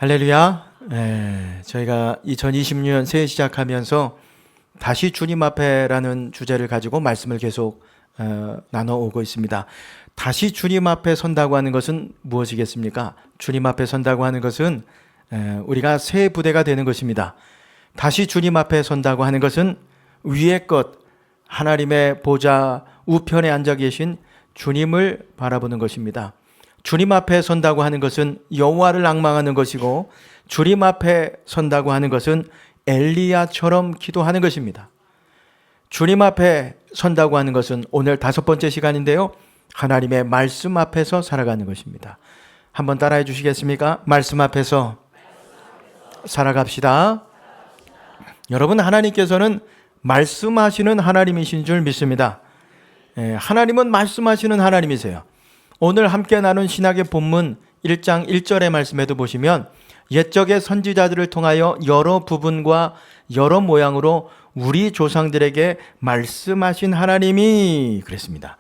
할렐루야. 저희가 2020년 새해 시작하면서 다시 주님 앞에라는 주제를 가지고 말씀을 계속 나눠오고 있습니다. 다시 주님 앞에 선다고 하는 것은 무엇이겠습니까? 주님 앞에 선다고 하는 것은 우리가 새 부대가 되는 것입니다. 다시 주님 앞에 선다고 하는 것은 위의 것, 하나님의 보좌 우편에 앉아 계신 주님을 바라보는 것입니다. 주님 앞에 선다고 하는 것은 여호와를 앙망하는 것이고, 주님 앞에 선다고 하는 것은 엘리야처럼 기도하는 것입니다. 주님 앞에 선다고 하는 것은 오늘 5번째 시간인데요, 하나님의 말씀 앞에서 살아가는 것입니다. 한번 따라해 주시겠습니까? 말씀 앞에서 살아갑시다. 여러분, 하나님께서는 말씀하시는 하나님이신 줄 믿습니다. 하나님은 말씀하시는 하나님이세요. 오늘 함께 나눈 신약의 본문 1장 1절의 말씀에도 보시면 옛적의 선지자들을 통하여 여러 부분과 여러 모양으로 우리 조상들에게 말씀하신 하나님이 그랬습니다.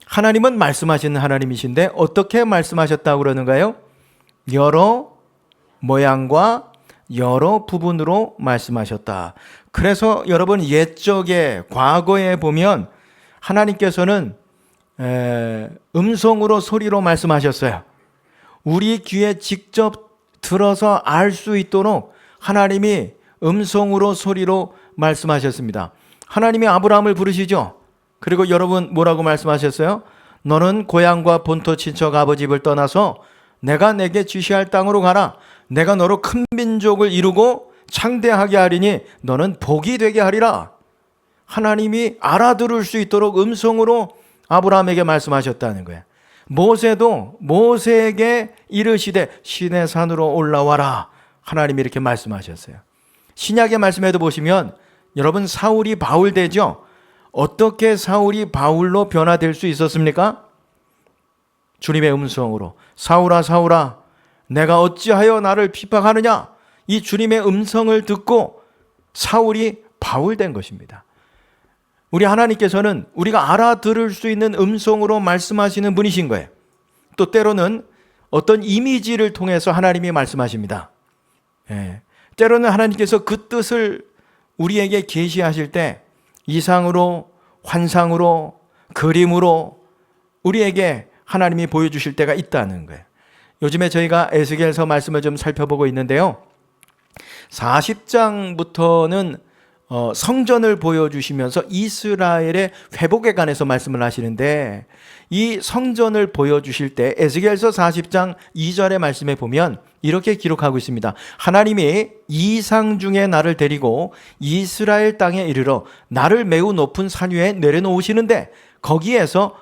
하나님은 말씀하시는 하나님이신데 어떻게 말씀하셨다고 그러는가요? 여러 모양과 여러 부분으로 말씀하셨다. 그래서 여러분, 옛적에 과거에 보면 하나님께서는 음성으로 소리로 말씀하셨어요. 우리 귀에 직접 들어서 알 수 있도록 하나님이 음성으로 소리로 말씀하셨습니다. 하나님이 아브라함을 부르시죠. 그리고 여러분 뭐라고 말씀하셨어요? 너는 고향과 본토 친척 아버지 집을 떠나서 내가 내게 지시할 땅으로 가라. 내가 너로 큰 민족을 이루고 창대하게 하리니 너는 복이 되게 하리라. 하나님이 알아들을 수 있도록 음성으로 아브라함에게 말씀하셨다는 거예요. 모세도 모세에게 이르시되 시내 산으로 올라와라. 하나님이 이렇게 말씀하셨어요. 신약의 말씀에도 보시면 여러분, 사울이 바울 되죠. 어떻게 사울이 바울로 변화될 수 있었습니까? 주님의 음성으로. 사울아 사울아 내가 어찌하여 나를 핍박하느냐. 이 주님의 음성을 듣고 사울이 바울 된 것입니다. 우리 하나님께서는 우리가 알아들을 수 있는 음성으로 말씀하시는 분이신 거예요. 또 때로는 어떤 이미지를 통해서 하나님이 말씀하십니다. 때로는 하나님께서 그 뜻을 우리에게 계시하실 때 이상으로, 환상으로, 그림으로 우리에게 하나님이 보여주실 때가 있다는 거예요. 요즘에 저희가 에스겔서 말씀을 좀 살펴보고 있는데요, 40장부터는 성전을 보여주시면서 이스라엘의 회복에 관해서 말씀을 하시는데, 이 성전을 보여주실 때 에스겔서 40장 2절의 말씀에 보면 이렇게 기록하고 있습니다. 하나님이 이상 중에 나를 데리고 이스라엘 땅에 이르러 나를 매우 높은 산 위에 내려놓으시는데 거기에서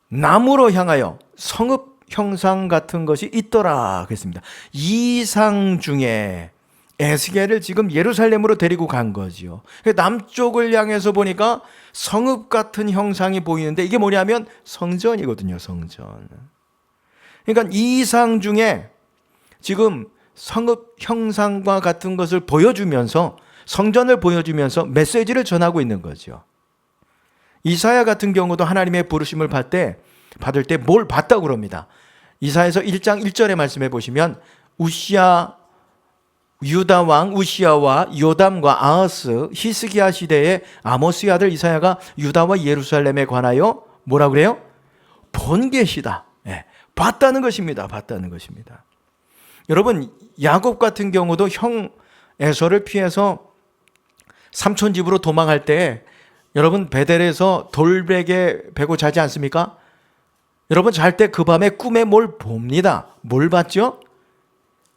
나무로 향하여 성읍 형상 같은 것이 있더라 그랬습니다. 이상 중에 에스겔을 지금 예루살렘으로 데리고 간 거지요. 남쪽을 향해서 보니까 성읍 같은 형상이 보이는데 이게 뭐냐면 성전이거든요. 성전. 그러니까 이상 중에 지금 성읍 형상과 같은 것을 보여주면서, 성전을 보여주면서 메시지를 전하고 있는 거죠. 이사야 같은 경우도 하나님의 부르심을 받을 때 뭘 봤다고 그럽니다. 이사야서 1장 1절의 말씀해 보시면 유다 왕 우시야와 요담과 아하스, 히스기야 시대의 아모스의 아들 이사야가 유다와 예루살렘에 관하여 뭐라 그래요? 본 계시다. 봤다는 것입니다. 봤다는 것입니다. 여러분, 야곱 같은 경우도 형 에서를 피해서 삼촌 집으로 도망할 때 여러분, 베델에서 돌베개 베고 자지 않습니까? 여러분, 잘 때 그 밤에 꿈에 뭘 봅니다. 뭘 봤죠?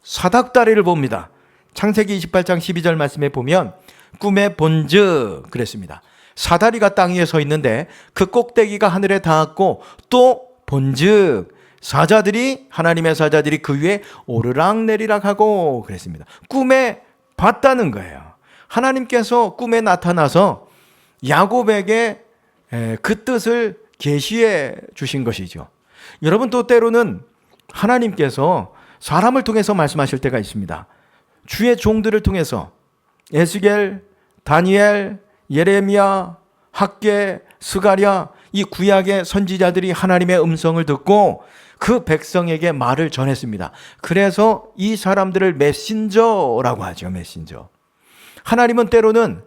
사닥다리를 봅니다. 창세기 28장 12절 말씀에 보면 꿈에 본즉 그랬습니다. 사다리가 땅 위에 서 있는데 그 꼭대기가 하늘에 닿았고 또 본즉 하나님의 사자들이 그 위에 오르락내리락 하고 그랬습니다. 꿈에 봤다는 거예요. 하나님께서 꿈에 나타나서 야곱에게 그 뜻을 계시해 주신 것이죠. 여러분, 또 때로는 하나님께서 사람을 통해서 말씀하실 때가 있습니다. 주의 종들을 통해서 에스겔, 다니엘, 예레미야, 학개, 스가랴, 이 구약의 선지자들이 하나님의 음성을 듣고 그 백성에게 말을 전했습니다. 그래서 이 사람들을 메신저라고 하죠. 메신저. 하나님은 때로는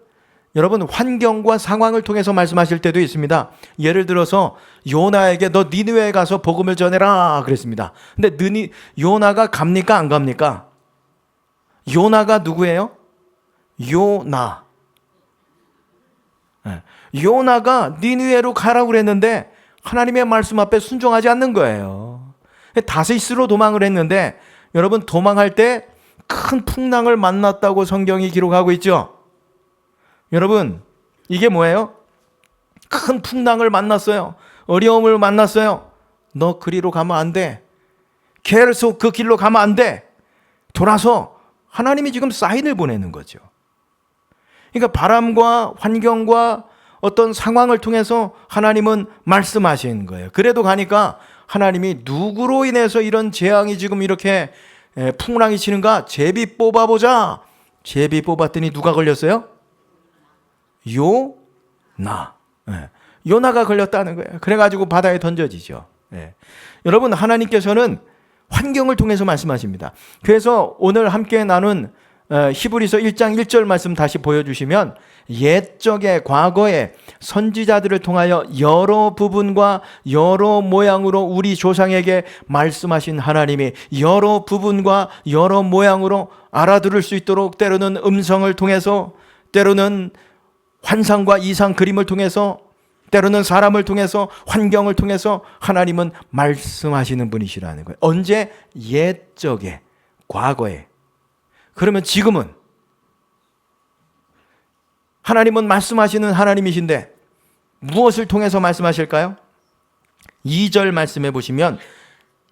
여러분 환경과 상황을 통해서 말씀하실 때도 있습니다. 예를 들어서 요나에게 너 니느웨에 가서 복음을 전해라 그랬습니다. 근데 요나가 갑니까 안 갑니까? 요나가 누구예요? 요나. 요나가 니느웨로 가라고 그랬는데 하나님의 말씀 앞에 순종하지 않는 거예요. 다시스로 도망을 했는데 여러분 도망할 때 큰 풍랑을 만났다고 성경이 기록하고 있죠. 여러분 이게 뭐예요? 큰 풍랑을 만났어요. 어려움을 만났어요. 너 그리로 가면 안 돼. 계속 그 길로 가면 안 돼. 돌아서 하나님이 지금 사인을 보내는 거죠. 그러니까 바람과 환경과 어떤 상황을 통해서 하나님은 말씀하시는 거예요. 그래도 가니까 하나님이 누구로 인해서 이런 재앙이 지금 이렇게 풍랑이 치는가? 제비 뽑아보자. 제비 뽑았더니 누가 걸렸어요? 요나. 요나가 걸렸다는 거예요. 그래가지고 바다에 던져지죠. 여러분 하나님께서는 환경을 통해서 말씀하십니다. 그래서 오늘 함께 나눈 히브리서 1장 1절 말씀 다시 보여주시면 옛적에 과거에 선지자들을 통하여 여러 부분과 여러 모양으로 우리 조상에게 말씀하신 하나님이 여러 부분과 여러 모양으로 알아들을 수 있도록 때로는 음성을 통해서 때로는 환상과 이상 그림을 통해서 때로는 사람을 통해서 환경을 통해서 하나님은 말씀하시는 분이시라는 거예요. 언제? 옛적에 과거에. 그러면 지금은 하나님은 말씀하시는 하나님이신데 무엇을 통해서 말씀하실까요? 2절 말씀해 보시면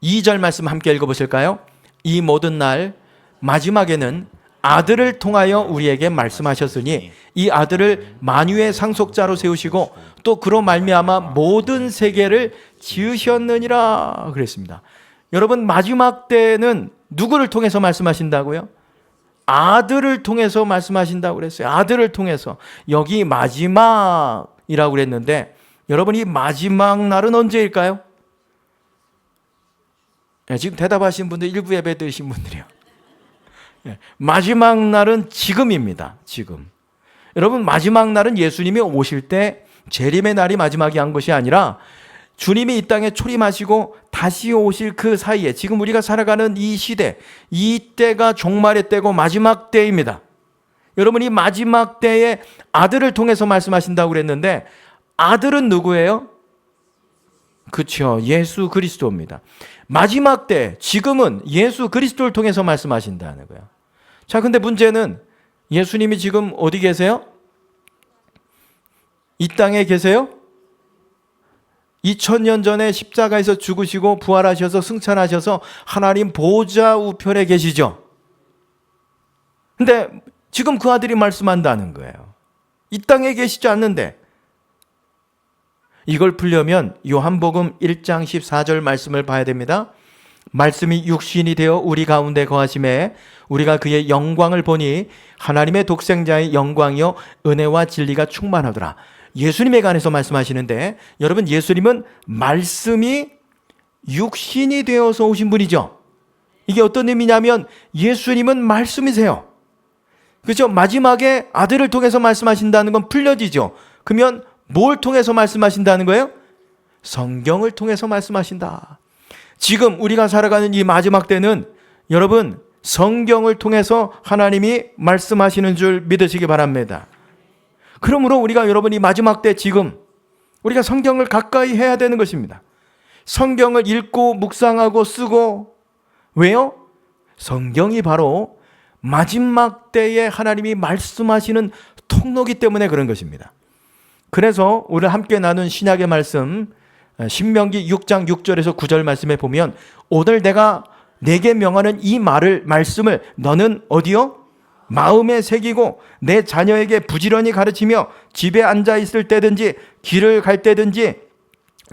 2절 말씀 함께 읽어보실까요? 이 모든 날 마지막에는 아들을 통하여 우리에게 말씀하셨으니 이 아들을 만유의 상속자로 세우시고 또 그로 말미암아 모든 세계를 지으셨느니라 그랬습니다. 여러분 마지막 때는 누구를 통해서 말씀하신다고요? 아들을 통해서 말씀하신다고 그랬어요. 아들을 통해서. 여기 마지막이라고 그랬는데 여러분 이 마지막 날은 언제일까요? 지금 대답하신 분들 일부 예배 드신 분들이요. 마지막 날은 지금입니다. 지금. 여러분 마지막 날은 예수님이 오실 때 재림의 날이 마지막이 한 것이 아니라 주님이 이 땅에 초림하시고 다시 오실 그 사이에 지금 우리가 살아가는 이 시대, 이 때가 종말의 때고 마지막 때입니다. 여러분 이 마지막 때에 아들을 통해서 말씀하신다고 그랬는데 아들은 누구예요? 그렇죠. 예수 그리스도입니다. 마지막 때, 지금은 예수 그리스도를 통해서 말씀하신다는 거예요. 자, 근데 문제는 예수님이 지금 어디 계세요? 이 땅에 계세요? 2000년 전에 십자가에서 죽으시고 부활하셔서 승천하셔서 하나님 보좌 우편에 계시죠. 근데 지금 그 아들이 말씀한다는 거예요. 이 땅에 계시지 않는데. 이걸 풀려면 요한복음 1장 14절 말씀을 봐야 됩니다. 말씀이 육신이 되어 우리 가운데 거하심에 우리가 그의 영광을 보니 하나님의 독생자의 영광이요 은혜와 진리가 충만하더라. 예수님에 관해서 말씀하시는데 여러분 예수님은 말씀이 육신이 되어서 오신 분이죠. 이게 어떤 의미냐면 예수님은 말씀이세요. 그렇죠? 마지막에 아들을 통해서 말씀하신다는 건 풀려지죠. 그러면 뭘 통해서 말씀하신다는 거예요? 성경을 통해서 말씀하신다. 지금 우리가 살아가는 이 마지막 때는 여러분 성경을 통해서 하나님이 말씀하시는 줄 믿으시기 바랍니다. 그러므로 우리가 여러분 이 마지막 때 지금 우리가 성경을 가까이 해야 되는 것입니다. 성경을 읽고 묵상하고 쓰고 왜요? 성경이 바로 마지막 때에 하나님이 말씀하시는 통로기 때문에 그런 것입니다. 그래서 오늘 함께 나눈 신약의 말씀 신명기 6장 6절에서 9절 말씀에 보면 오늘 내가 내게 명하는 이 말씀을 너는 어디요? 마음에 새기고 내 자녀에게 부지런히 가르치며 집에 앉아 있을 때든지 길을 갈 때든지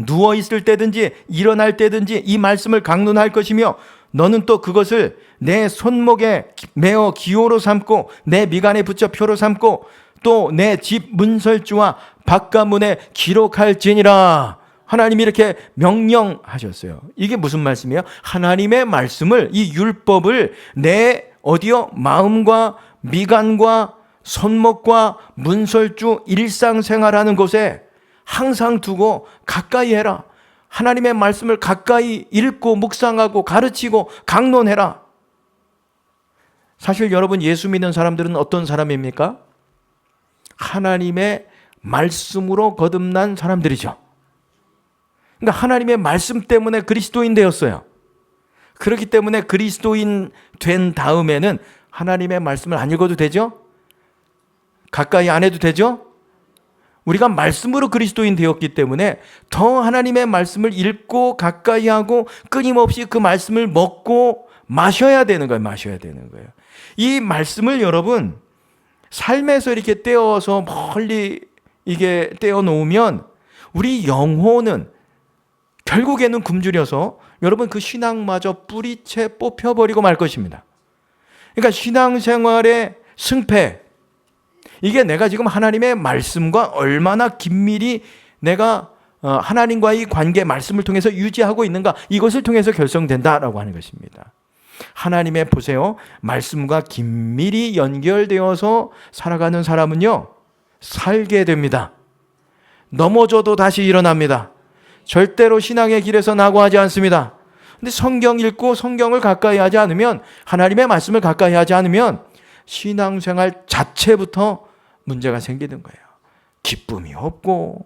누워 있을 때든지 일어날 때든지 이 말씀을 강론할 것이며 너는 또 그것을 내 손목에 메어 기호로 삼고 내 미간에 붙여 표로 삼고 또 내 집 문설주와 바깥문에 기록할지니라. 하나님이 이렇게 명령하셨어요. 이게 무슨 말씀이에요? 하나님의 말씀을, 이 율법을 내 어디요? 마음과 미간과 손목과 문설주 일상생활하는 곳에 항상 두고 가까이 해라. 하나님의 말씀을 가까이 읽고 묵상하고 가르치고 강론해라. 사실 여러분, 예수 믿는 사람들은 어떤 사람입니까? 하나님의 말씀으로 거듭난 사람들이죠. 그러니까 하나님의 말씀 때문에 그리스도인 되었어요. 그렇기 때문에 그리스도인 된 다음에는 하나님의 말씀을 안 읽어도 되죠? 가까이 안 해도 되죠? 우리가 말씀으로 그리스도인 되었기 때문에 더 하나님의 말씀을 읽고 가까이 하고 끊임없이 그 말씀을 먹고 마셔야 되는 거예요. 마셔야 되는 거예요. 이 말씀을 여러분 삶에서 이렇게 떼어서 멀리 이게 떼어 놓으면 우리 영혼은 결국에는 굶주려서 여러분 그 신앙마저 뿌리채 뽑혀버리고 말 것입니다. 그러니까 신앙생활의 승패, 이게 내가 지금 하나님의 말씀과 얼마나 긴밀히 내가 하나님과의 관계, 말씀을 통해서 유지하고 있는가, 이것을 통해서 결정된다라고 하는 것입니다. 하나님의, 보세요, 말씀과 긴밀히 연결되어서 살아가는 사람은요 살게 됩니다. 넘어져도 다시 일어납니다. 절대로 신앙의 길에서 낙오하지 않습니다. 근데 성경 읽고 성경을 가까이 하지 않으면, 하나님의 말씀을 가까이 하지 않으면 신앙생활 자체부터 문제가 생기는 거예요. 기쁨이 없고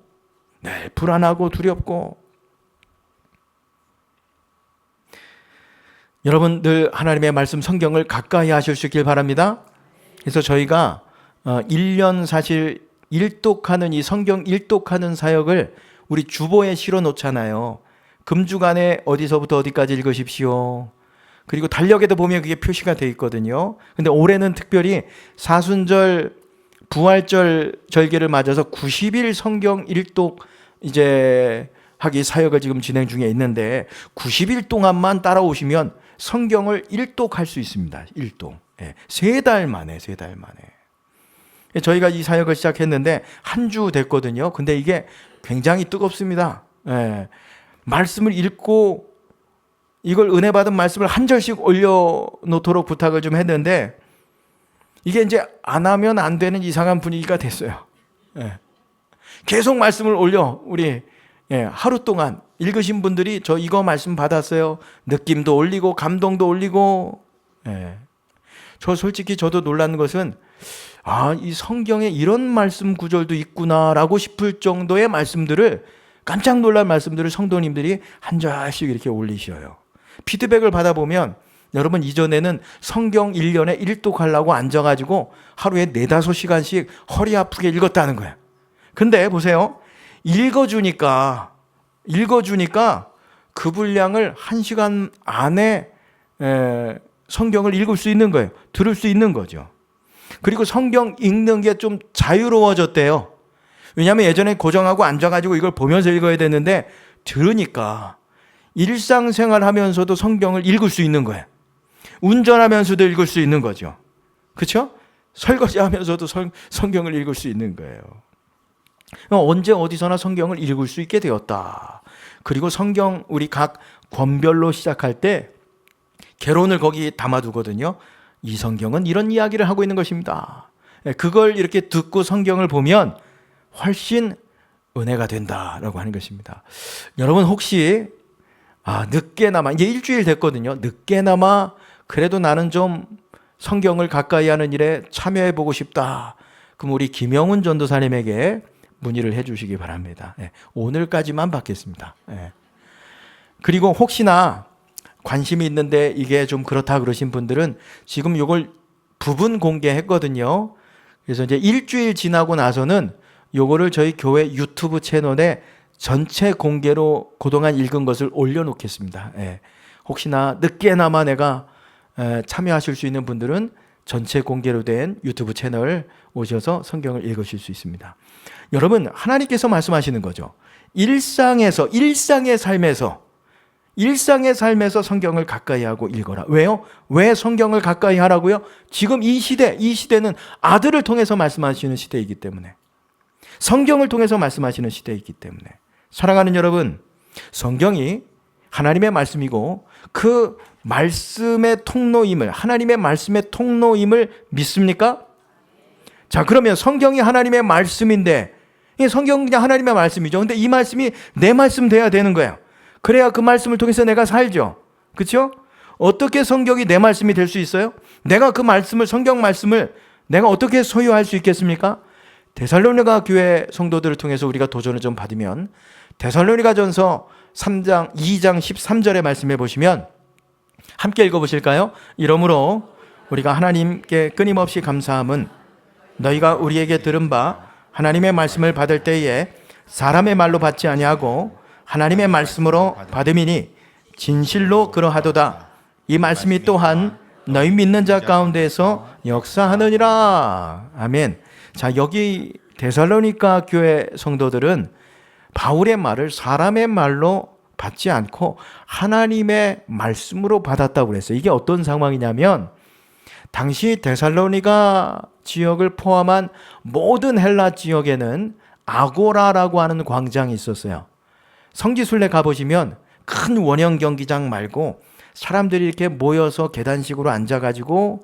늘 불안하고 두렵고. 여러분들 하나님의 말씀 성경을 가까이 하실 수 있길 바랍니다. 그래서 저희가 1년 사실 일독하는, 이 성경 일독하는 사역을 우리 주보에 실어 놓잖아요. 금주간에 어디서부터 어디까지 읽으십시오. 그리고 달력에도 보면 그게 표시가 되어 있거든요. 근데 올해는 특별히 사순절, 부활절 절기를 맞아서 90일 성경 일독 이제 하기 사역을 지금 진행 중에 있는데, 90일 동안만 따라오시면 성경을 일독할 수 있습니다. 일독. 3달 만에, 3달 만에. 저희가 이 사역을 시작했는데 한 주 됐거든요. 근데 이게 굉장히 뜨겁습니다. 말씀을 읽고 이걸 은혜 받은 말씀을 한 절씩 올려놓도록 부탁을 좀 했는데, 이게 이제 안 하면 안 되는 이상한 분위기가 됐어요. 계속 말씀을 올려. 우리 하루 동안 읽으신 분들이 저 이거 말씀 받았어요. 느낌도 올리고 감동도 올리고. 저 솔직히 저도 놀란 것은, 이 성경에 이런 말씀 구절도 있구나라고 싶을 정도의 말씀들을, 깜짝 놀랄 말씀들을 성도님들이 한 절씩 이렇게 올리셔요. 피드백을 받아보면 여러분, 이전에는 성경 1년에 일독하려고 앉아가지고 하루에 4-5시간씩 허리 아프게 읽었다는 거예요. 근데 보세요, 읽어주니까 그 분량을 1시간 안에 성경을 읽을 수 있는 거예요. 들을 수 있는 거죠. 그리고 성경 읽는 게 좀 자유로워졌대요. 왜냐하면 예전에 고정하고 앉아가지고 이걸 보면서 읽어야 되는데, 들으니까 일상생활 하면서도 성경을 읽을 수 있는 거예요. 운전하면서도 읽을 수 있는 거죠. 그렇죠? 설거지 하면서도 성경을 읽을 수 있는 거예요. 언제 어디서나 성경을 읽을 수 있게 되었다. 그리고 성경 우리 각 권별로 시작할 때 개론을 거기 담아두거든요. 이 성경은 이런 이야기를 하고 있는 것입니다. 그걸 이렇게 듣고 성경을 보면 훨씬 은혜가 된다라고 하는 것입니다. 여러분 혹시 늦게나마, 이제 일주일 됐거든요. 늦게나마 그래도 나는 좀 성경을 가까이 하는 일에 참여해보고 싶다. 그럼 우리 김영훈 전도사님에게 문의를 해주시기 바랍니다. 오늘까지만 받겠습니다. 그리고 혹시나 관심이 있는데 이게 좀 그렇다 그러신 분들은 지금 이걸 부분 공개했거든요. 그래서 이제 일주일 지나고 나서는 요거를 저희 교회 유튜브 채널에 전체 공개로 그동안 읽은 것을 올려놓겠습니다. 혹시나 늦게나마 내가 참여하실 수 있는 분들은 전체 공개로 된 유튜브 채널 오셔서 성경을 읽으실 수 있습니다. 여러분, 하나님께서 말씀하시는 거죠. 일상의 삶에서 성경을 가까이 하고 읽어라. 왜요? 왜 성경을 가까이 하라고요? 지금 이 시대는 아들을 통해서 말씀하시는 시대이기 때문에. 성경을 통해서 말씀하시는 시대에 있기 때문에 사랑하는 여러분, 성경이 하나님의 말씀이고 그 말씀의 통로임을, 하나님의 말씀의 통로임을 믿습니까? 자, 그러면 성경이 하나님의 말씀인데, 이 성경은 그냥 하나님의 말씀이죠. 근데 이 말씀이 내 말씀 돼야 되는 거예요. 그래야 그 말씀을 통해서 내가 살죠. 그렇죠? 어떻게 성경이 내 말씀이 될 수 있어요? 내가 그 말씀을, 성경 말씀을 내가 어떻게 소유할 수 있겠습니까? 데살로니가 교회 성도들을 통해서 우리가 도전을 좀 받으면 데살로니가전서 2장 13절의 말씀해 보시면 함께 읽어보실까요? 이러므로 우리가 하나님께 끊임없이 감사함은 너희가 우리에게 들은 바 하나님의 말씀을 받을 때에 사람의 말로 받지 아니하고 하나님의 말씀으로 받음이니 진실로 그러하도다. 이 말씀이 또한 너희 믿는 자 가운데에서 역사하느니라. 아멘. 자, 여기 데살로니가 교회 성도들은 바울의 말을 사람의 말로 받지 않고 하나님의 말씀으로 받았다고 그랬어요. 이게 어떤 상황이냐면 당시 데살로니가 지역을 포함한 모든 헬라 지역에는 아고라라고 하는 광장이 있었어요. 성지순례 가보시면 큰 원형 경기장 말고 사람들이 이렇게 모여서 계단식으로 앉아가지고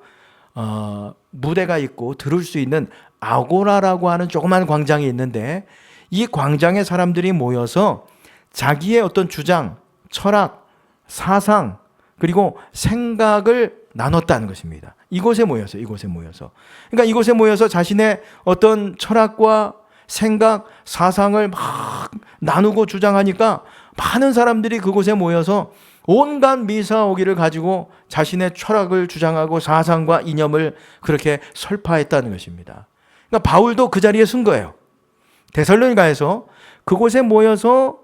무대가 있고 들을 수 있는 아고라라고 하는 조그만 광장이 있는데 이 광장에 사람들이 모여서 자기의 어떤 주장, 철학, 사상 그리고 생각을 나눴다는 것입니다. 이곳에 모여서. 그러니까 이곳에 모여서 자신의 어떤 철학과 생각, 사상을 막 나누고 주장하니까 많은 사람들이 그곳에 모여서 온갖 미사오기를 가지고 자신의 철학을 주장하고 사상과 이념을 그렇게 설파했다는 것입니다. 그러니까 바울도 그 자리에 쓴 거예요. 데살로니가에서 그곳에 모여서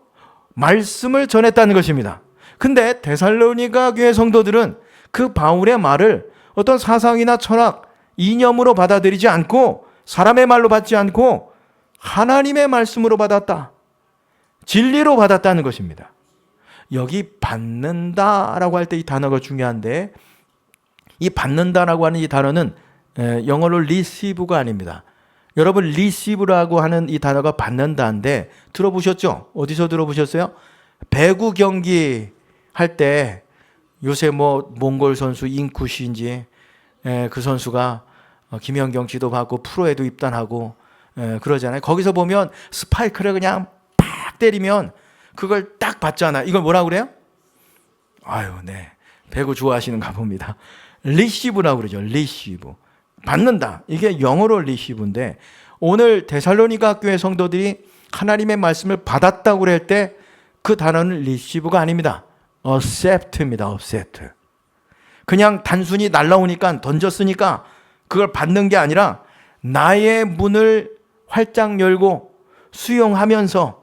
말씀을 전했다는 것입니다. 근데 데살로니가 교회 성도들은 그 바울의 말을 어떤 사상이나 철학, 이념으로 받아들이지 않고 사람의 말로 받지 않고 하나님의 말씀으로 받았다. 진리로 받았다는 것입니다. 여기 받는다라고 할 때 이 단어가 중요한데 이 받는다라고 하는 이 단어는 영어로 receive가 아닙니다. 여러분 receive라고 하는 이 단어가 받는다인데 들어보셨죠? 어디서 들어보셨어요? 배구 경기 할 때 요새 뭐 몽골 선수 인쿠시인지 그 선수가 김연경 씨도 받고 프로에도 입단하고 그러잖아요. 거기서 보면 스파이크를 그냥 팍 때리면 그걸 딱 받잖아. 이걸 뭐라고 그래요? 아유, 네. 배구 좋아하시는가 봅니다. 리시브라고 그러죠. 리시브. 받는다. 이게 영어로 리시브인데 오늘 데살로니가 교회 성도들이 하나님의 말씀을 받았다고 그럴 때 그 단어는 리시브가 아닙니다. accept입니다. accept. 그냥 단순히 날라오니까 던졌으니까 그걸 받는 게 아니라 나의 문을 활짝 열고 수용하면서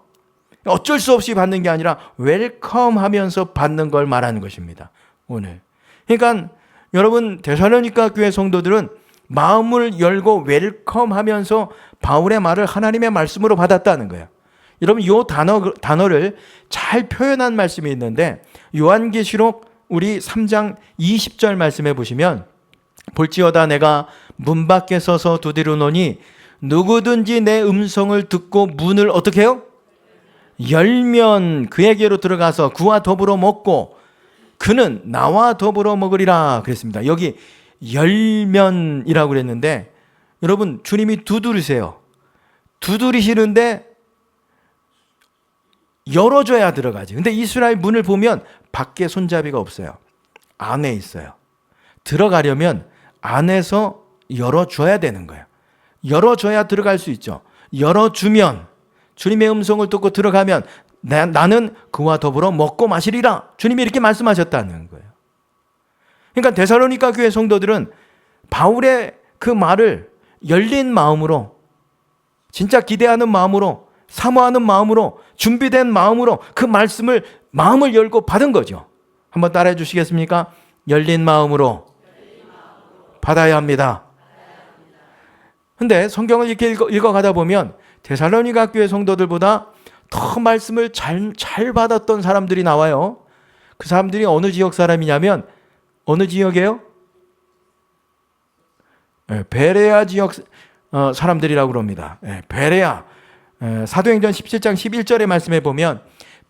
어쩔 수 없이 받는 게 아니라 웰컴 하면서 받는 걸 말하는 것입니다. 오늘. 그러니까 여러분 데살로니가 교회 성도들은 마음을 열고 웰컴 하면서 바울의 말을 하나님의 말씀으로 받았다는 거예요. 여러분 이 단어를 잘 표현한 말씀이 있는데 요한계시록 우리 3장 20절 말씀해 보시면 볼지어다 내가 문 밖에 서서 두드리노니 누구든지 내 음성을 듣고 문을 어떻게 해요? 열면 그에게로 들어가서 그와 더불어 먹고 그는 나와 더불어 먹으리라 그랬습니다. 여기 열면이라고 그랬는데 여러분 주님이 두드리세요. 두드리시는데 열어줘야 들어가지. 근데 이스라엘 문을 보면 밖에 손잡이가 없어요. 안에 있어요. 들어가려면 안에서 열어줘야 되는 거예요. 열어줘야 들어갈 수 있죠. 열어주면 주님의 음성을 듣고 들어가면 나는 그와 더불어 먹고 마시리라. 주님이 이렇게 말씀하셨다는 거예요. 그러니까 데살로니가 교회 성도들은 바울의 그 말을 열린 마음으로 진짜 기대하는 마음으로 사모하는 마음으로 준비된 마음으로 그 말씀을 마음을 열고 받은 거죠. 한번 따라해 주시겠습니까? 열린 마음으로 받아야 합니다. 근데 성경을 이렇게 읽어가다 보면 데살로니가 교회 성도들보다 더 말씀을 잘 받았던 사람들이 나와요. 그 사람들이 어느 지역 사람이냐면 어느 지역이에요? 베레아 지역 사람들이라고 그럽니다. 베레아. 사도행전 17장 11절의 말씀에 보면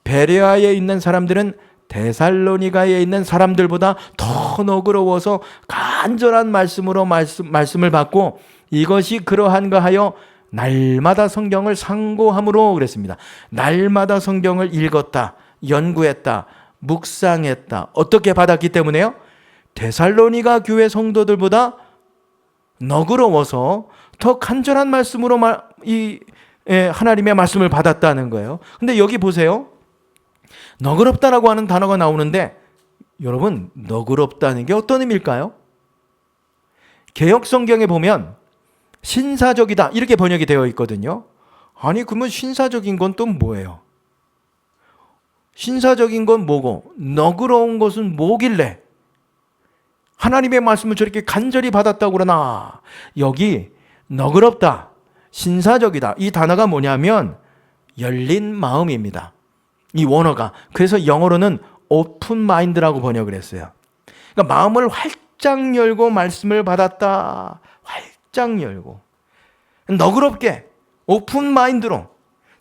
베레아에 있는 사람들은 데살로니가에 있는 사람들보다 더 너그러워서 간절한 말씀으로 말씀을 받고 이것이 그러한가 하여 날마다 성경을 상고함으로 그랬습니다. 날마다 성경을 읽었다, 연구했다, 묵상했다. 어떻게 받았기 때문에요? 데살로니가 교회 성도들보다 너그러워서 더 간절한 말씀으로 하나님의 말씀을 받았다는 거예요. 근데 여기 보세요. 너그럽다라고 하는 단어가 나오는데 여러분, 너그럽다는 게 어떤 의미일까요? 개역 성경에 보면 신사적이다 이렇게 번역이 되어 있거든요. 아니 그러면 신사적인 건 또 뭐예요? 신사적인 건 뭐고 너그러운 것은 뭐길래 하나님의 말씀을 저렇게 간절히 받았다고 그러나? 여기 너그럽다, 신사적이다 이 단어가 뭐냐면 열린 마음입니다. 이 원어가. 그래서 영어로는 오픈 마인드라고 번역을 했어요. 그러니까 마음을 활짝 열고 말씀을 받았다. 활짝 열고 너그럽게 오픈 마인드로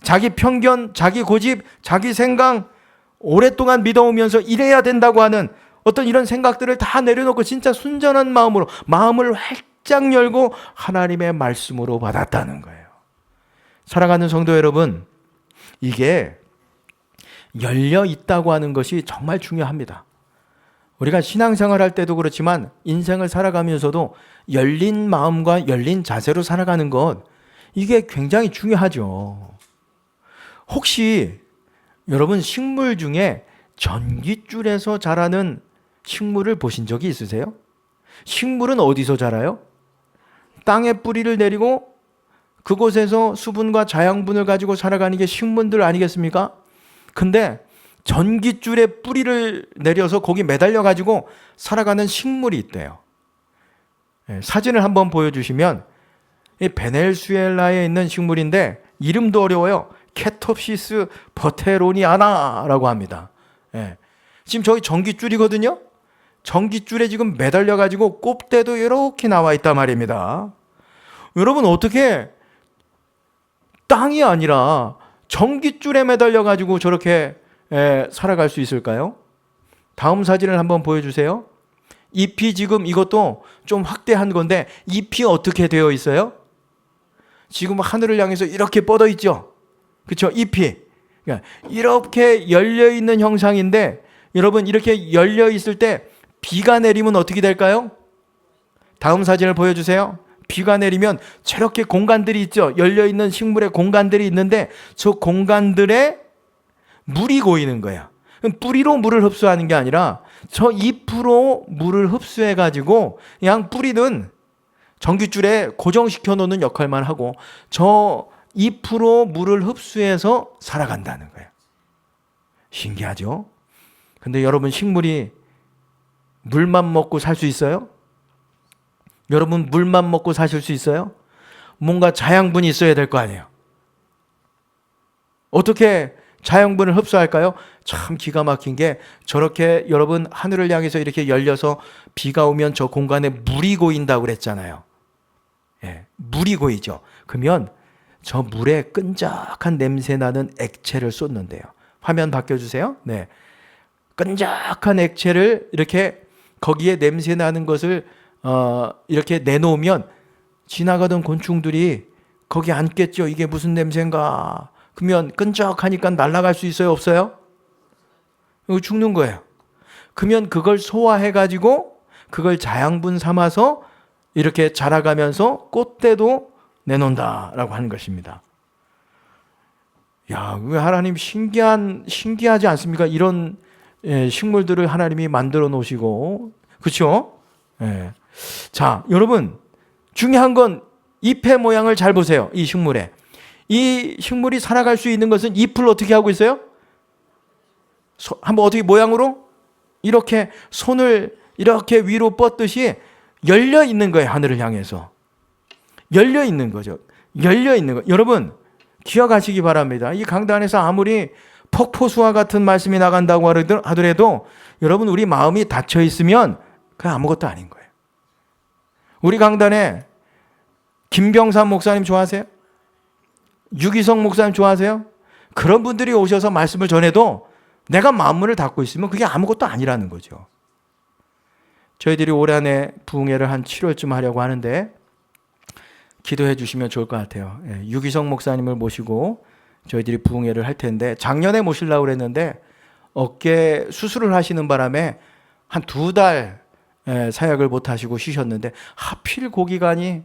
자기 편견, 자기 고집, 자기 생각 오랫동안 믿어오면서 이래야 된다고 하는 어떤 이런 생각들을 다 내려놓고 진짜 순전한 마음으로 마음을 활짝 열고 하나님의 말씀으로 받았다는 거예요. 사랑하는 성도 여러분, 이게 열려 있다고 하는 것이 정말 중요합니다. 우리가 신앙생활 할 때도 그렇지만 인생을 살아가면서도 열린 마음과 열린 자세로 살아가는 것, 이게 굉장히 중요하죠. 혹시 여러분 식물 중에 전깃줄에서 자라는 식물을 보신 적이 있으세요? 식물은 어디서 자라요? 땅에 뿌리를 내리고 그곳에서 수분과 자양분을 가지고 살아가는 게 식물들 아니겠습니까? 근데 전깃줄에 뿌리를 내려서 거기 매달려 가지고 살아가는 식물이 있대요. 사진을 한번 보여주시면 이 베네수엘라에 있는 식물인데 이름도 어려워요. 케톱시스 버테로니아나라고 합니다. 지금 저기 전깃줄이거든요. 전깃줄에 지금 매달려 가지고 꼽대도 이렇게 나와 있단 말입니다. 여러분 어떻게 땅이 아니라 전깃줄에 매달려 가지고 저렇게 살아갈 수 있을까요? 다음 사진을 한번 보여주세요. 잎이 지금 이것도 좀 확대한 건데 잎이 어떻게 되어 있어요? 지금 하늘을 향해서 이렇게 뻗어 있죠. 그렇죠? 잎이 이렇게 열려 있는 형상인데 여러분 이렇게 열려 있을 때 비가 내리면 어떻게 될까요? 다음 사진을 보여주세요. 비가 내리면 저렇게 공간들이 있죠. 열려 있는 식물의 공간들이 있는데 저 공간들에 물이 고이는 거야. 뿌리로 물을 흡수하는 게 아니라 저 잎으로 물을 흡수해 가지고 그냥 뿌리는 전깃줄에 고정시켜 놓는 역할만 하고 저 잎으로 물을 흡수해서 살아간다는 거예요. 신기하죠? 근데 여러분 식물이 물만 먹고 살 수 있어요? 여러분 물만 먹고 사실 수 있어요? 뭔가 자양분이 있어야 될 거 아니에요. 어떻게 자양분을 흡수할까요? 참 기가 막힌 게 저렇게 여러분 하늘을 향해서 이렇게 열려서 비가 오면 저 공간에 물이 고인다고 그랬잖아요. 물이 고이죠. 그러면 저 물에 끈적한 냄새 나는 액체를 쏟는데요. 화면 바꿔주세요. 네, 끈적한 액체를 이렇게 거기에 냄새 나는 것을 이렇게 내놓으면 지나가던 곤충들이 거기 앉겠죠. 이게 무슨 냄새인가? 그러면 끈적하니까 날아갈 수 있어요? 없어요? 이거 죽는 거예요. 그러면 그걸 소화해가지고 그걸 자양분 삼아서 이렇게 자라가면서 꽃대도 내놓는다라고 하는 것입니다. 야, 하나님 신기하지 않습니까? 이런 식물들을 하나님이 만들어 놓으시고, 그렇죠? 자, 여러분 중요한 건 잎의 모양을 잘 보세요. 이 식물에. 이 식물이 살아갈 수 있는 것은 잎을 어떻게 하고 있어요? 한번 어떻게 모양으로? 이렇게 손을 이렇게 위로 뻗듯이 열려 있는 거예요. 하늘을 향해서. 열려 있는 거죠. 열려 있는 거. 여러분 기억하시기 바랍니다. 이 강단에서 아무리 폭포수와 같은 말씀이 나간다고 하더라도 여러분 우리 마음이 닫혀 있으면 그게 아무것도 아닌 거예요. 우리 강단에 김병삼 목사님 좋아하세요? 유기성 목사님 좋아하세요? 그런 분들이 오셔서 말씀을 전해도 내가 마음문을 닫고 있으면 그게 아무것도 아니라는 거죠. 저희들이 올 한해 부흥회를 한 7월쯤 하려고 하는데 기도해 주시면 좋을 것 같아요. 유기성 목사님을 모시고 저희들이 부흥회를 할 텐데 작년에 모시려고 그랬는데 어깨 수술을 하시는 바람에 한 2달 사역을 못 하시고 쉬셨는데 하필 그 기간이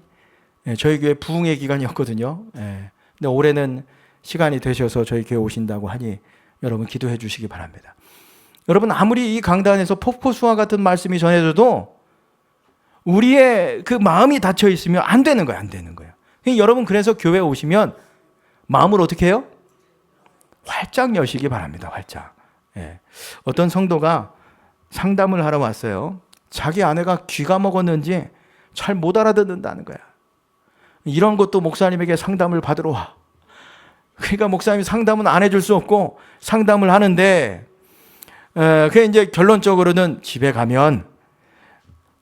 저희 교회 부흥회 기간이었거든요. 근데 올해는 시간이 되셔서 저희 교회 오신다고 하니 여러분 기도해 주시기 바랍니다. 여러분 아무리 이 강단에서 폭포수와 같은 말씀이 전해져도 우리의 그 마음이 닫혀 있으면 안 되는 거예요. 안 되는 거예요. 여러분 그래서 교회에 오시면 마음을 어떻게 해요? 활짝 여시기 바랍니다. 활짝. 어떤 성도가 상담을 하러 왔어요. 자기 아내가 귀가 먹었는지 잘 못 알아듣는다는 거야. 이런 것도 목사님에게 상담을 받으러 와. 그러니까 목사님이 상담은 안 해줄 수 없고 상담을 하는데 그게 이제 결론적으로는 집에 가면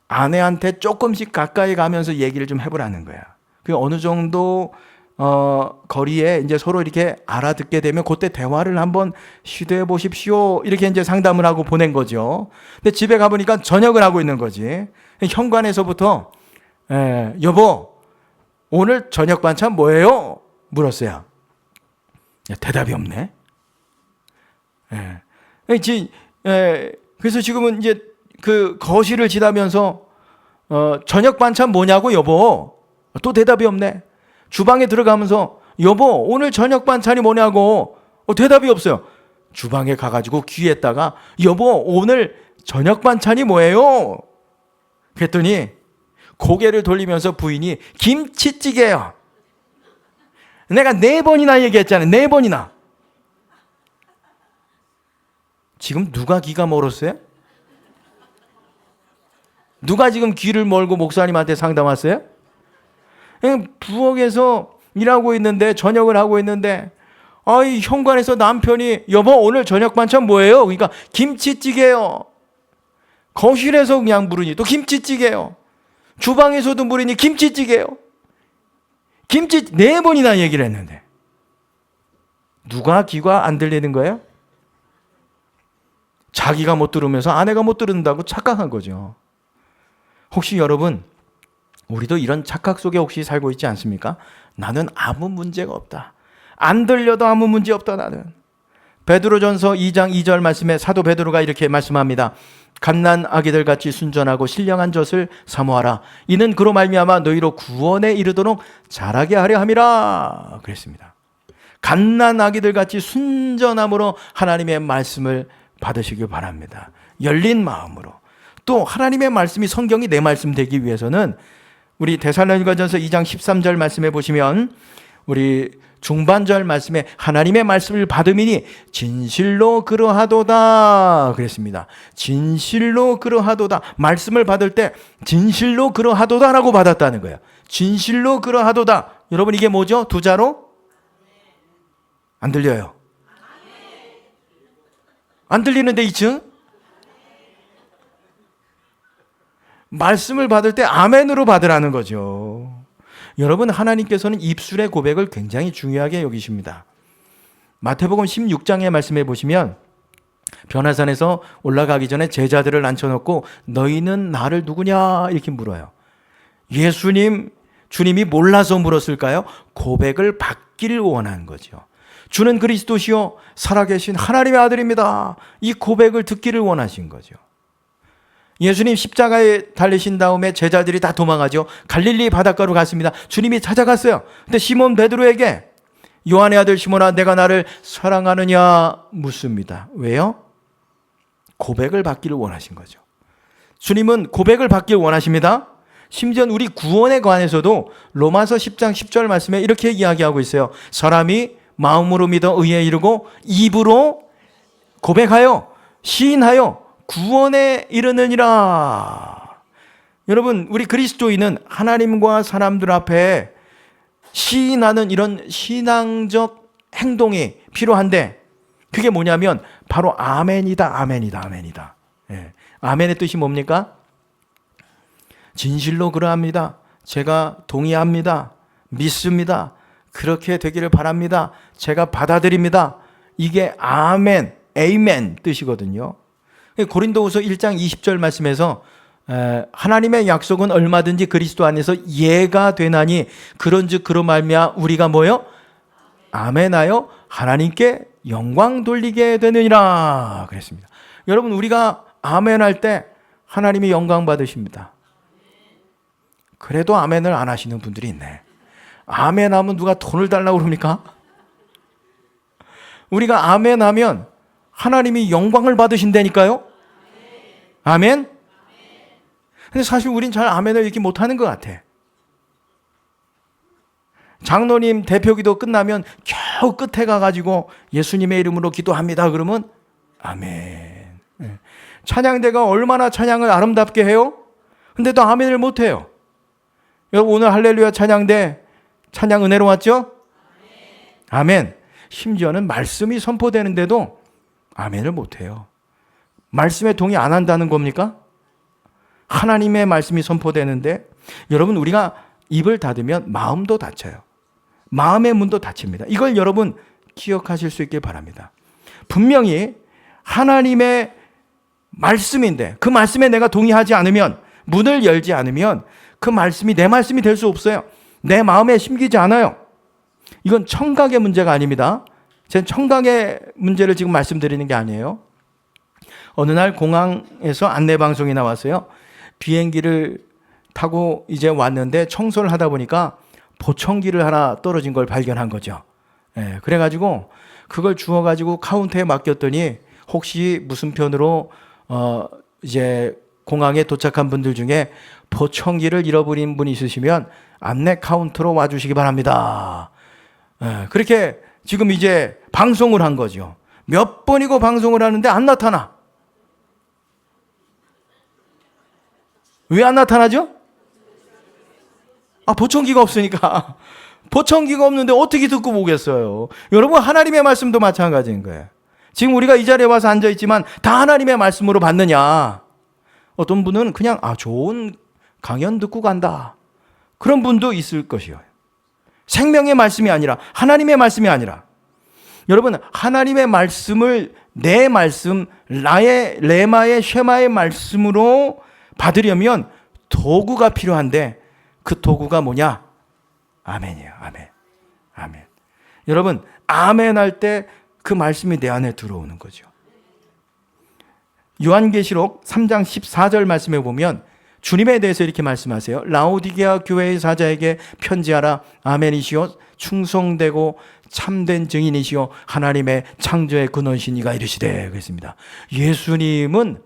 아내한테 조금씩 가까이 가면서 얘기를 좀 해보라는 거야. 그 어느 정도 거리에 이제 서로 이렇게 알아듣게 되면 그때 대화를 한번 시도해 보십시오. 이렇게 이제 상담을 하고 보낸 거죠. 근데 집에 가보니까 저녁을 하고 있는 거지. 현관에서부터 여보 오늘 저녁 반찬 뭐예요? 물었어요. 대답이 없네. 그래서 지금은 이제 그 거실을 지나면서 저녁 반찬 뭐냐고 여보. 또 대답이 없네. 주방에 들어가면서 여보 오늘 저녁 반찬이 뭐냐고 대답이 없어요. 주방에 가가지고 귀에다가 여보 오늘 저녁 반찬이 뭐예요? 그랬더니 고개를 돌리면서 부인이 김치찌개요. 내가 4번이나 얘기했잖아요. 4번이나. 지금 누가 귀가 멀었어요? 누가 지금 귀를 멀고 목사님한테 상담 왔어요? 부엌에서 일하고 있는데 저녁을 하고 있는데 현관에서 남편이 여보 오늘 저녁 반찬 뭐예요? 그러니까 김치찌개요. 거실에서 그냥 물으니 또 김치찌개요. 주방에서도 물으니 김치찌개요. 김치 4번이나 얘기를 했는데 누가 귀가 안 들리는 거예요? 자기가 못 들으면서 아내가 못 들은다고 착각한 거죠. 혹시 여러분 우리도 이런 착각 속에 혹시 살고 있지 않습니까? 나는 아무 문제가 없다. 안 들려도 아무 문제 없다 나는. 베드로전서 2장 2절 말씀에 사도 베드로가 이렇게 말씀합니다. 갓난 아기들 같이 순전하고 신령한 젖을 사모하라. 이는 그로 말미암아 너희로 구원에 이르도록 자라게 하려 함이라. 그랬습니다. 갓난 아기들 같이 순전함으로 하나님의 말씀을 받으시길 바랍니다. 열린 마음으로. 또 하나님의 말씀이 성경이 내 말씀 되기 위해서는 우리 데살로니가전서 2장 13절 말씀에 보시면 우리 중반절 말씀에 하나님의 말씀을 받음이니 진실로 그러하도다 그랬습니다. 진실로 그러하도다. 말씀을 받을 때 진실로 그러하도다라고 받았다는 거예요. 진실로 그러하도다. 여러분 이게 뭐죠? 2자로? 안 들려요. 안 들리는데 2층? 말씀을 받을 때 아멘으로 받으라는 거죠. 여러분 하나님께서는 입술의 고백을 굉장히 중요하게 여기십니다. 마태복음 16장의 말씀에 보시면 변화산에서 올라가기 전에 제자들을 앉혀놓고 너희는 나를 누구냐 이렇게 물어요. 주님이 몰라서 물었을까요? 고백을 받기를 원한 거죠. 주는 그리스도시요 살아계신 하나님의 아들입니다. 이 고백을 듣기를 원하신 거죠. 예수님 십자가에 달리신 다음에 제자들이 다 도망가죠. 갈릴리 바닷가로 갔습니다. 주님이 찾아갔어요. 근데 시몬 베드로에게 요한의 아들 시몬아 내가 나를 사랑하느냐 묻습니다. 왜요? 고백을 받기를 원하신 거죠. 주님은 고백을 받기를 원하십니다. 심지어 우리 구원에 관해서도 로마서 10장 10절 말씀에 이렇게 이야기하고 있어요. 사람이 마음으로 믿어 의에 이르고 입으로 고백하여 시인하여 구원에 이르느니라. 여러분 우리 그리스도인은 하나님과 사람들 앞에 시인하는 이런 신앙적 행동이 필요한데 그게 뭐냐면 바로 아멘이다. 아멘이다. 아멘이다. 아멘의 뜻이 뭡니까? 진실로 그러합니다. 제가 동의합니다. 믿습니다. 그렇게 되기를 바랍니다. 제가 받아들입니다. 이게 아멘, 에이멘 뜻이거든요. 고린도후서 1장 20절 말씀에서 하나님의 약속은 얼마든지 그리스도 안에서 예가 되나니 그런즉 그로 말미암아 우리가 뭐요? 아멘하여 하나님께 영광 돌리게 되느니라 그랬습니다. 여러분, 우리가 아멘할 때 하나님이 영광 받으십니다. 그래도 아멘을 안 하시는 분들이 있네. 아멘하면 누가 돈을 달라고 그럽니까? 우리가 아멘하면 하나님이 영광을 받으신다니까요. 아멘? 근데 사실 우린 잘 아멘을 이렇게 못하는 것 같아. 장로님 대표기도 끝나면 겨우 끝에 가가지고 예수님의 이름으로 기도합니다 그러면 아멘. 찬양대가 얼마나 찬양을 아름답게 해요? 근데도 아멘을 못해요. 여러분, 오늘 할렐루야 찬양대 찬양 은혜로 왔죠? 아멘. 심지어는 말씀이 선포되는데도 아멘을 못해요. 말씀에 동의 안 한다는 겁니까? 하나님의 말씀이 선포되는데, 여러분, 우리가 입을 닫으면 마음도 닫혀요. 마음의 문도 닫힙니다. 이걸 여러분 기억하실 수 있길 바랍니다. 분명히 하나님의 말씀인데 그 말씀에 내가 동의하지 않으면, 문을 열지 않으면 그 말씀이 내 말씀이 될 수 없어요. 내 마음에 심기지 않아요. 이건 청각의 문제가 아닙니다. 제 청각의 문제를 지금 말씀드리는 게 아니에요. 어느 날 공항에서 안내방송이 나왔어요. 비행기를 타고 이제 왔는데 청소를 하다 보니까 보청기를 하나 떨어진 걸 발견한 거죠. 그래가지고 그걸 주워가지고 카운터에 맡겼더니 혹시 무슨 편으로 이제 공항에 도착한 분들 중에 보청기를 잃어버린 분이 있으시면 안내 카운터로 와주시기 바랍니다. 그렇게 지금 이제 방송을 한 거죠. 몇 번이고 방송을 하는데 안 나타나. 왜 안 나타나죠? 보청기가 없으니까. 보청기가 없는데 어떻게 듣고 보겠어요? 여러분, 하나님의 말씀도 마찬가지인 거예요. 지금 우리가 이 자리에 와서 앉아있지만 다 하나님의 말씀으로 받느냐? 어떤 분은 그냥 좋은 강연 듣고 간다. 그런 분도 있을 것이에요. 생명의 말씀이 아니라, 하나님의 말씀이 아니라. 여러분, 하나님의 말씀을 내 말씀, 나의 레마의 쉐마의 말씀으로 받으려면 도구가 필요한데, 그 도구가 뭐냐? 아멘이에요. 아멘. 아멘. 여러분, 아멘 할 때 그 말씀이 내 안에 들어오는 거죠. 요한계시록 3장 14절 말씀에 보면 주님에 대해서 이렇게 말씀하세요. 라오디게아 교회의 사자에게 편지하라. 아멘이시오. 충성되고 참된 증인이시오. 하나님의 창조의 근원이신 이가 이르시되. 그랬습니다. 예수님은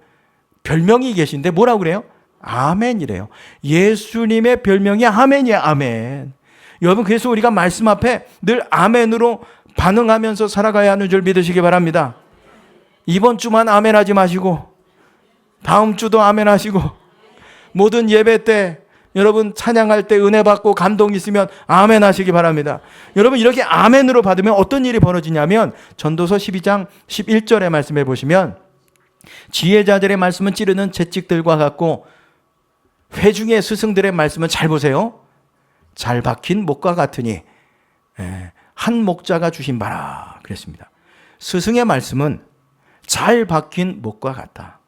별명이 계신데 뭐라고 그래요? 아멘이래요. 예수님의 별명이 아멘이야. 아멘. 여러분, 그래서 우리가 말씀 앞에 늘 아멘으로 반응하면서 살아가야 하는 줄 믿으시기 바랍니다. 이번 주만 아멘 하지 마시고 다음 주도 아멘 하시고, 모든 예배 때 여러분 찬양할 때 은혜 받고 감동 있으면 아멘 하시기 바랍니다. 여러분, 이렇게 아멘으로 받으면 어떤 일이 벌어지냐면, 전도서 12장 11절의 말씀해 보시면 지혜자들의 말씀은 찌르는 채찍들과 같고 회중의 스승들의 말씀은, 잘 보세요, 잘 박힌 목과 같으니 한 목자가 주신 바라 그랬습니다. 스승의 말씀은 잘 박힌 목과 같다.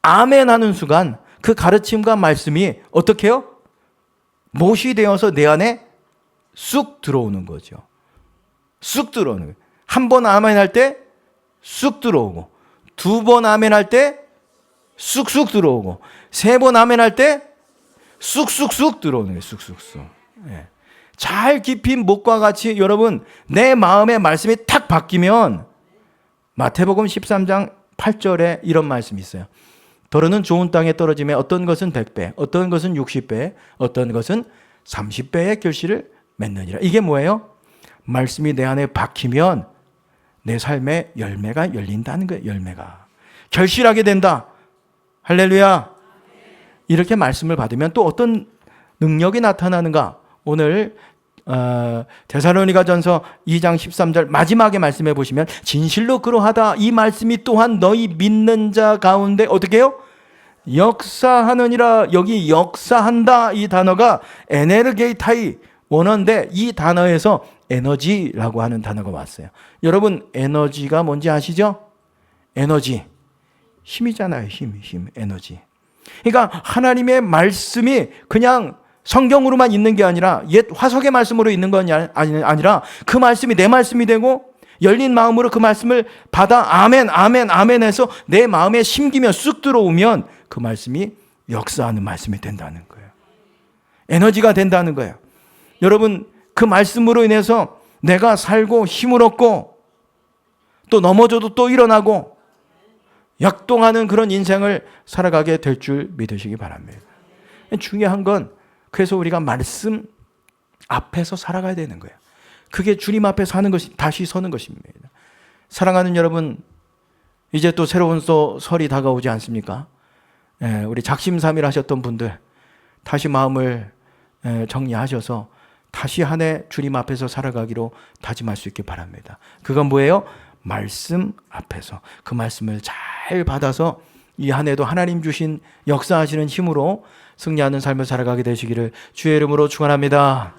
아멘 하는 순간 그 가르침과 말씀이 어떻게 해요? 못이 되어서 내 안에 쑥 들어오는 거죠. 쑥 들어오는 거예요. 한 번 아멘 할 때 쑥 들어오고, 두 번 아멘 할 때 쑥쑥 들어오고, 세 번 아멘 할 때 쑥쑥쑥 들어오는 거예요. 쑥쑥쑥. 잘 깊인 목과 같이 여러분 내 마음의 말씀이 탁 바뀌면, 마태복음 13장 8절에 이런 말씀이 있어요. 더러는 좋은 땅에 떨어지며 어떤 것은 100배, 어떤 것은 60배, 어떤 것은 30배의 결실을 맺느니라. 이게 뭐예요? 말씀이 내 안에 박히면 내 삶에 열매가 열린다는 거예요. 열매가 결실하게 된다. 할렐루야. 이렇게 말씀을 받으면 또 어떤 능력이 나타나는가? 오늘 데살로니가전서 2장 13절 마지막에 말씀해 보시면, 진실로 그러하다. 이 말씀이 또한 너희 믿는 자 가운데 어떻게 해요? 역사하느니라. 여기 역사한다 이 단어가 에네르게이타이 원어인데, 이 단어에서 에너지라고 하는 단어가 왔어요. 여러분, 에너지가 뭔지 아시죠? 에너지. 힘이잖아요. 힘, 에너지. 그러니까 하나님의 말씀이 그냥 성경으로만 있는 게 아니라 옛 화석의 말씀으로 있는 건 아니라 그 말씀이 내 말씀이 되고 열린 마음으로 그 말씀을 받아 아멘, 아멘, 아멘 해서 내 마음에 심기며 쑥 들어오면 그 말씀이 역사하는 말씀이 된다는 거예요. 에너지가 된다는 거예요. 여러분, 그 말씀으로 인해서 내가 살고 힘을 얻고 또 넘어져도 또 일어나고 역동하는 그런 인생을 살아가게 될 줄 믿으시기 바랍니다. 중요한 건 그래서 우리가 말씀 앞에서 살아가야 되는 거예요. 그게 주님 앞에 사는 것이 다시 서는 것입니다. 사랑하는 여러분, 이제 또 새로운 설이 다가오지 않습니까? 우리 작심삼일 하셨던 분들 다시 마음을 정리하셔서 다시 한 해 주님 앞에서 살아가기로 다짐할 수 있길 바랍니다. 그건 뭐예요? 말씀 앞에서 그 말씀을 잘 받아서 이 한 해도 하나님 주신 역사하시는 힘으로 승리하는 삶을 살아가게 되시기를 주의 이름으로 축원합니다.